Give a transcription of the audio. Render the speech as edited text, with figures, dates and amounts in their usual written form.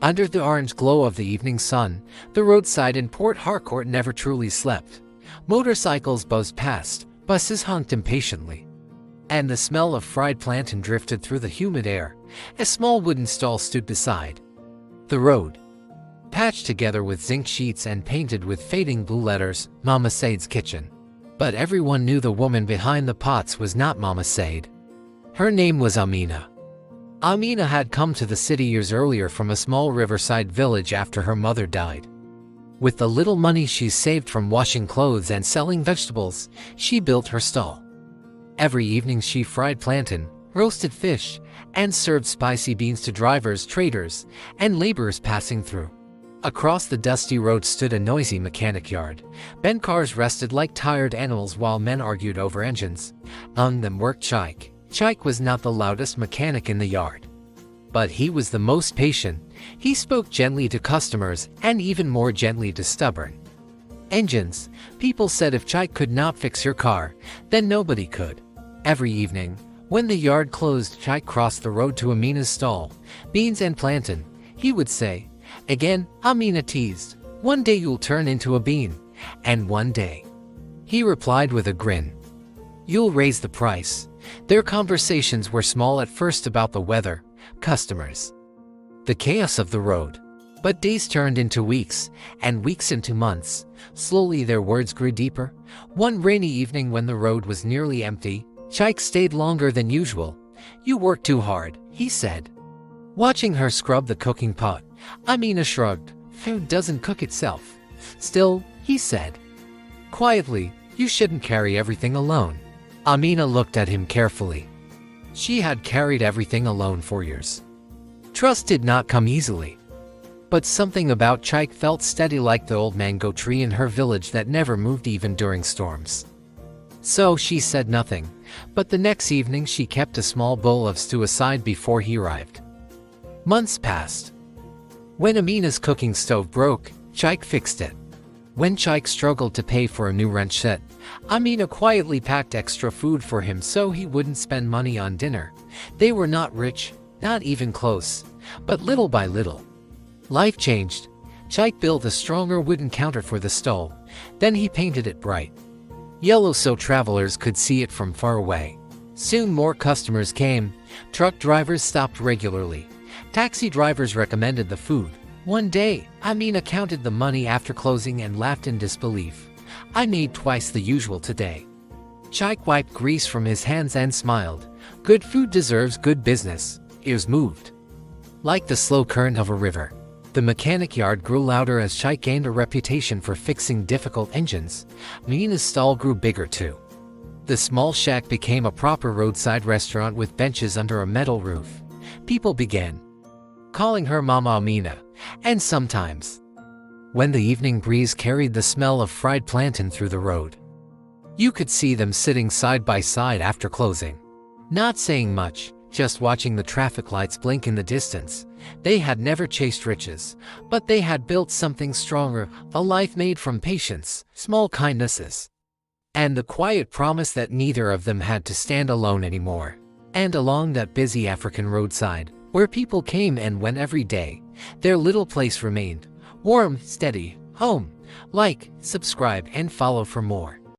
Under the orange glow of the evening sun, the roadside in Port Harcourt never truly slept. Motorcycles buzzed past, buses honked impatiently, and the smell of fried plantain drifted through the humid air. A small wooden stall stood beside the road, patched together with zinc sheets and painted with fading blue letters, Mama Said's Kitchen. But everyone knew the woman behind the pots was not Mama Said. Her name was Amina. Amina had come to the city years earlier from a small riverside village after her mother died. With the little money she saved from washing clothes and selling vegetables, she built her stall. Every evening she fried plantain, roasted fish, and served spicy beans to drivers, traders, and laborers passing through. Across the dusty road stood a noisy mechanic yard. Bent cars rested like tired animals while men argued over engines. Among them worked Chaik. Chaik was not the loudest mechanic in the yard, but he was the most patient. He spoke gently to customers and even more gently to stubborn engines. People said if Chaik could not fix your car, then nobody could. Every evening, when the yard closed, Chaik crossed the road to Amina's stall. Beans and plantain, he would say. Again, Amina teased, "One day you'll turn into a bean." And one day, he replied with a grin, "You'll raise the price." Their conversations were small at first about the weather, customers, the chaos of the road. But days turned into weeks, and weeks into months. Slowly their words grew deeper. One rainy evening when the road was nearly empty, Chaik stayed longer than usual. "You work too hard," he said. Watching her scrub the cooking pot, Amina shrugged. "Food doesn't cook itself." "Still," he said quietly, "you shouldn't carry everything alone." Amina looked at him carefully. She had carried everything alone for years. Trust did not come easily. But something about Chaik felt steady, like the old mango tree in her village that never moved even during storms. So she said nothing, but the next evening she kept a small bowl of stew aside before he arrived. Months passed. When Amina's cooking stove broke, Chaik fixed it. When Chaik struggled to pay for a new wrench set, Amina quietly packed extra food for him so he wouldn't spend money on dinner. They were not rich, not even close, but little by little, life changed. Chaik built a stronger wooden counter for the stove. Then he painted it bright yellow so travelers could see it from far away. Soon more customers came. Truck drivers stopped regularly. Taxi drivers recommended the food. One day, Amina counted the money after closing and laughed in disbelief. "I made twice the usual today." Chaik wiped grease from his hands and smiled. Good food deserves good business. Ears moved like the slow current of a river. The mechanic yard grew louder as Chaik gained a reputation for fixing difficult engines. Amina's stall grew bigger too. The small shack became a proper roadside restaurant with benches under a metal roof. People began calling her Mama Amina. And sometimes, when the evening breeze carried the smell of fried plantain through the road, you could see them sitting side by side after closing, not saying much, just watching the traffic lights blink in the distance. They had never chased riches, but they had built something stronger, a life made from patience, small kindnesses, and the quiet promise that neither of them had to stand alone anymore. And along that busy African roadside, where people came and went every day, their little place remained, warm, steady, home. Like, subscribe, and follow for more.